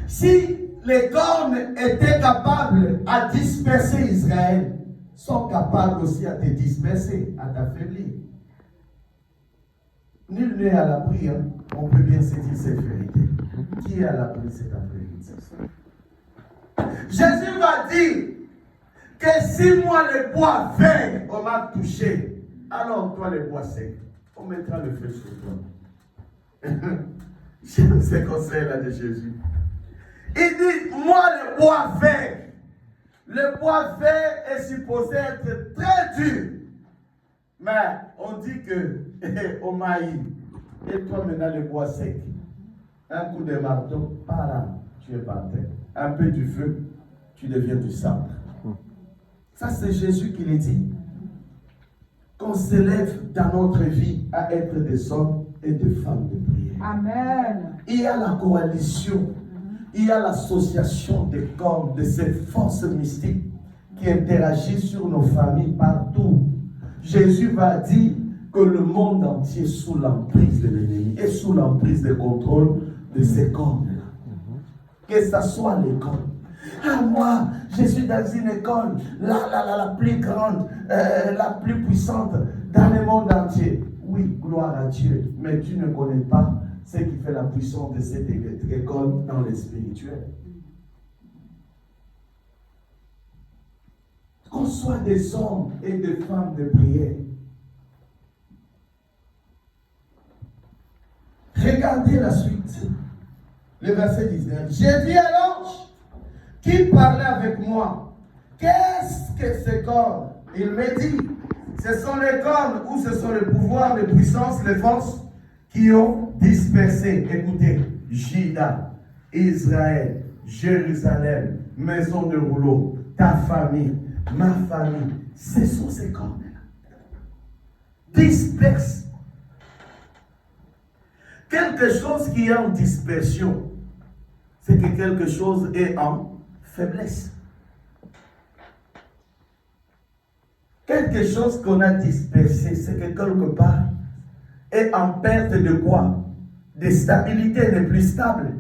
Si les cornes étaient capables à disperser Israël, sont capables aussi à te disperser, à t'affaiblir. Nul n'est à l'abri, hein. On peut bien se dire cette vérité. Qui est à l'abri cet après-midi? Jésus va dire que si moi le bois vert, on m'a touché, alors toi le bois sec, on mettra le feu sur toi. J'aime ces conseils-là de Jésus. Il dit, moi le bois vert, le bois vert est supposé être très dur. Mais on dit que au maïs, et toi maintenant le bois sec, un coup de marteau, par là, tu es par terre. Un peu du feu, tu deviens du sable. Ça c'est Jésus qui le dit. Qu'on s'élève dans notre vie à être des hommes et des femmes de prière. Amen. Il y a la coalition, il y a l'association des corps, de ces forces mystiques qui interagissent sur nos familles partout. Jésus va dire que le monde entier est sous l'emprise de l'ennemi, est sous l'emprise du contrôle de ces corps-là. Que ce soit l'école. Ah, moi, je suis dans une école, la plus grande, la plus puissante dans le monde entier. Oui, gloire à Dieu, mais tu ne connais pas ce qui fait la puissance de cette école dans le spirituel. Qu'on soit des hommes et des femmes de prière. Regardez la suite. Le verset 19. J'ai dit à l'ange qui parlait avec moi, qu'est-ce que ces cornes? Il me dit, ce sont les cornes ou ce sont les pouvoirs, les puissances, les forces qui ont dispersé. Écoutez, Juda, Israël, Jérusalem, maison de rouleau, ta famille, ma famille, ce sont ces cornes-là. Disperse. Quelque chose qui est en dispersion, c'est que quelque chose est en faiblesse. Quelque chose qu'on a dispersé, c'est que quelque part est en perte de quoi? De stabilité, n'est plus stable,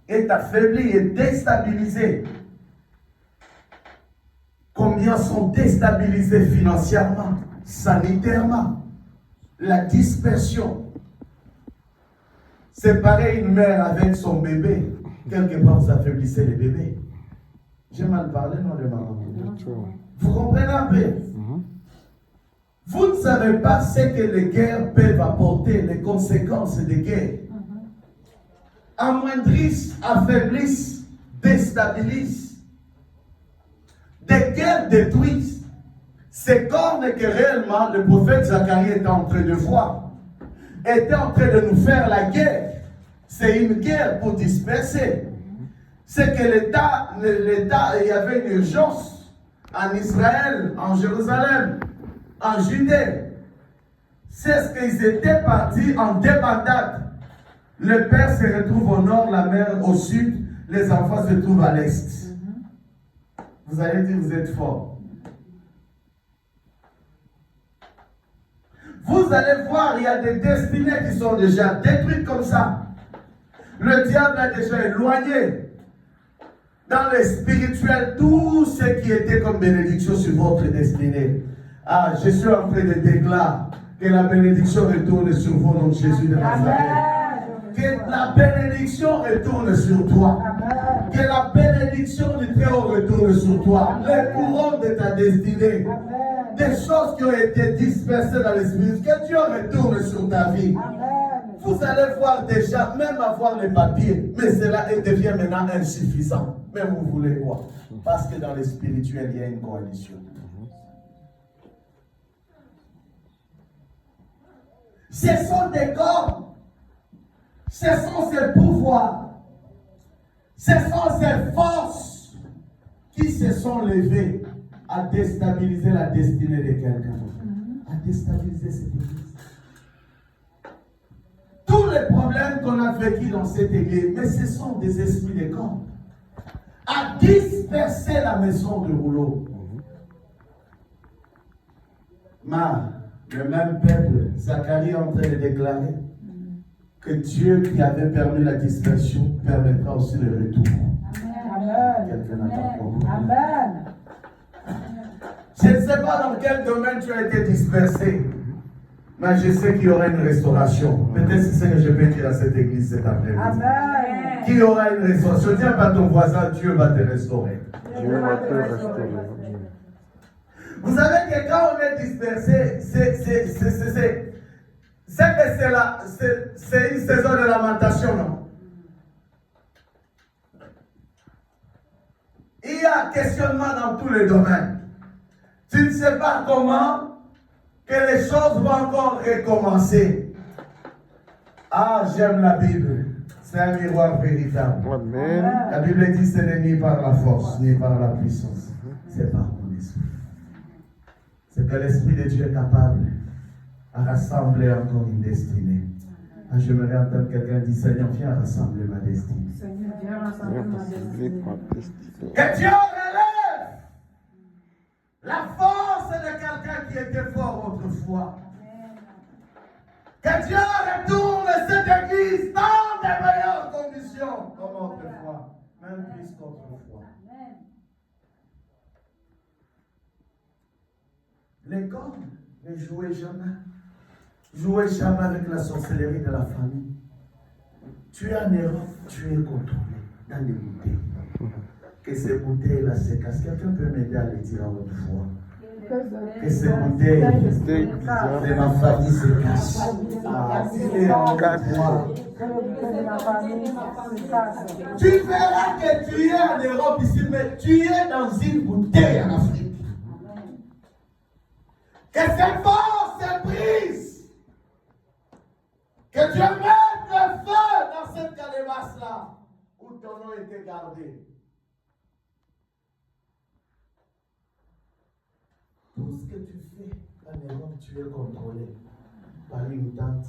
est affaibli, est déstabilisé. Combien sont déstabilisés financièrement, sanitairement? La dispersion. Séparer une mère avec son bébé, quelque part vous affaiblissez les bébés. J'ai mal parlé, non, de maman? Vous comprenez un peu? Vous ne savez pas ce que les guerres peuvent apporter, les conséquences des guerres. Amoindrissent, affaiblissent, déstabilisent. Des guerres détruisent. C'est comme que réellement le prophète Zacharie était en train de voir. Était en train de nous faire la guerre. C'est une guerre pour disperser. C'est que l'État, il y avait une urgence en Israël, en Jérusalem, en Judée. C'est ce qu'ils étaient partis en débandade. Le père se retrouve au nord, la mère au sud, les enfants se trouvent à l'est. Vous allez dire, vous êtes forts. Vous allez voir, il y a des destinées qui sont déjà détruites comme ça. Le diable a déjà éloigné dans le spirituel tout ce qui était comme bénédiction sur votre destinée. Ah, je suis en train de déclarer que la bénédiction retourne sur vous, nom de Jésus de Nazareth. Que la bénédiction retourne sur toi. Que la bénédiction du Très-Haut retourne sur toi. Les couronnes de ta destinée. Des choses qui ont été dispersées dans l'esprit, que Dieu retourne sur ta vie. Vous allez voir déjà, même avoir les papiers, mais cela devient maintenant insuffisant. Mais vous voulez quoi? Parce que dans le spirituel, il y a une coalition. Ce sont des corps. Ce sont ces pouvoirs. Ce sont ces forces qui se sont levées à déstabiliser la destinée de quelqu'un. À déstabiliser cette église. Tous les problèmes qu'on a vécus dans cette église, mais ce sont des esprits de corps. À disperser la maison de rouleau. Mais le même peuple, Zacharie est en train de déclarer que Dieu qui avait permis la dispersion permettra aussi le retour. Amen. Quelqu'un n'a pas compris. Amen. Je ne sais pas dans quel domaine tu as été dispersé, mais je sais qu'il y aura une restauration. Peut-être c'est ce que je vais dire à cette église cet après-midi. Amen. Qu'il y aura une restauration. Dis pas à ton voisin, Dieu va te restaurer. Dieu va te restaurer. Vous savez que quand on est dispersé, c'est une saison de lamentation, non? Il y a questionnement dans tous les domaines. Tu ne sais pas comment que les choses vont encore recommencer. Ah, j'aime la Bible. C'est un miroir véritable. Amen. La Bible dit ce n'est ni par la force, ni par la puissance. C'est par mon esprit. C'est que l'Esprit de Dieu est capable à rassembler encore une destinée. Ah, j'aimerais entendre quelqu'un dire, Seigneur, viens rassembler ma destinée. Seigneur, viens rassembler ma destinée. Que Dieu relève la force de quelqu'un qui était fort autrefois. Que Dieu retourne cette église dans de meilleures conditions comme autrefois, même plus qu'autrefois. L'école ne jouait jamais. Jouez jamais avec la sorcellerie de la famille. Tu es en Europe, tu es contrôlé dans les bouteilles. Que ces bouteilles-là se cassent. Quelqu'un peut m'aider à les dire à haute voix. Que ces bouteilles de ma famille se cassent. Ah, dis-les à haute voix. Tu verras que tu es en Europe ici, mais tu es dans une bouteille en Afrique. Que cette force se brise. Que Dieu mette le feu dans cette calebasse-là où ton nom était gardé. Tout ce que tu fais en Europe, tu es contrôlé par une tante,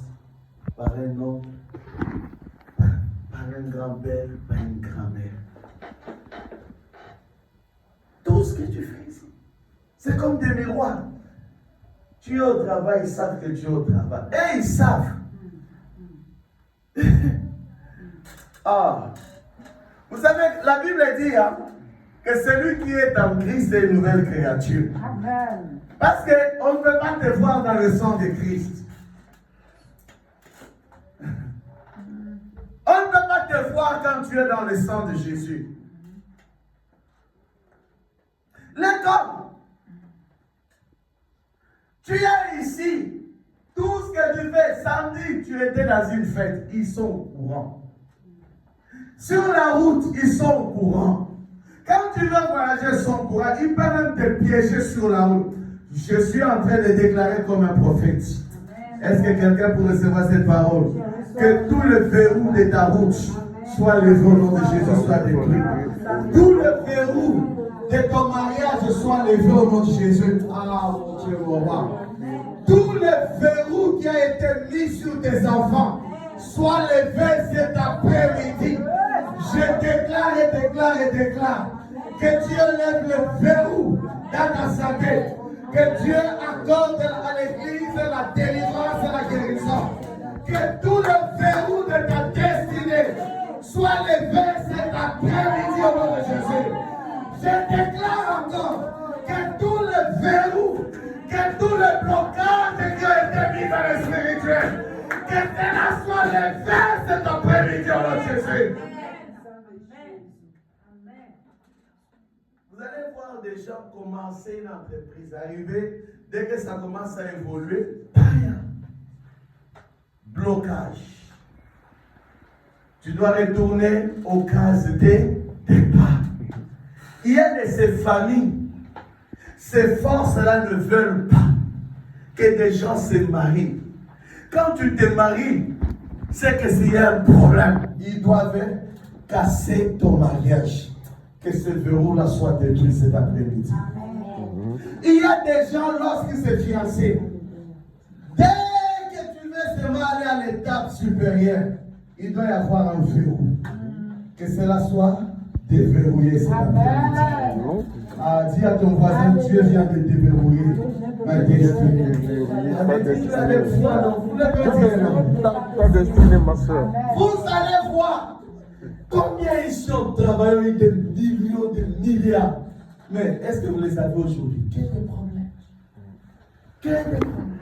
par un oncle, par un grand-père, par une grand-mère. Tout ce que tu fais ici, c'est comme des miroirs. Tu es au travail, ils savent que tu es au travail. Et ils savent. Ah. Vous savez, la Bible dit que celui qui est en Christ est une nouvelle créature. Amen. Parce qu'on ne peut pas te voir dans le sang de Christ. On ne peut pas te voir quand tu es dans le sang de Jésus. L'école. Tu es ici. Tout ce que tu fais, samedi, tu étais dans une fête. Ils sont au courant. Sur la route, ils sont au courant. Quand tu veux voyager, ils sont au courant. Ils peuvent même te piéger sur la route. Je suis en train de déclarer comme un prophète. Est-ce que quelqu'un peut recevoir cette parole? Que tout le verrou de ta route soit levé au nom de Jésus, soit détruit. Tout le verrou de ton mariage soit levé au nom de Jésus. Ah, mon Dieu, mon roi. Tout le verrou qui a été mis sur tes enfants soit levé cet après-midi. Je déclare et déclare et déclare que Dieu lève le verrou dans ta santé. Que Dieu accorde à l'église la délivrance et la guérison. Que tout le verrou de ta destinée soit levé cet après-midi au nom de Jésus. Je déclare encore que tout le verrou, que tout le blocage qui a été mis dans le spirituel, que cela soit levé cet après-midi au nom de Jésus. Vous allez voir des gens commencer une entreprise, arriver, dès que ça commence à évoluer, blocage. Tu dois retourner aux cases de départ. Il y a de ces familles, ces forces-là ne veulent pas que des gens se marient. Quand tu te maries, c'est que s'il y a un problème, ils doivent casser ton mariage. Que ce verrou-là soit détruit cet après-midi. Il y a des gens, lorsqu'ils se fiancent, dès que tu veux seulement aller à l'étape supérieure, il doit y avoir un verrou. Que cela soit déverrouillé cet après-midi. Ah, dis à ton voisin, Dieu vient de déverrouiller Ma destinée. Vous allez voir, non, vous l'avez dit, non. Ta destinée, ma soeur. Vous allez voir combien ils sont travaillés des millions, des milliards. Mais est-ce que vous les avez aujourd'hui? Quel est le problème? Quel est le problème?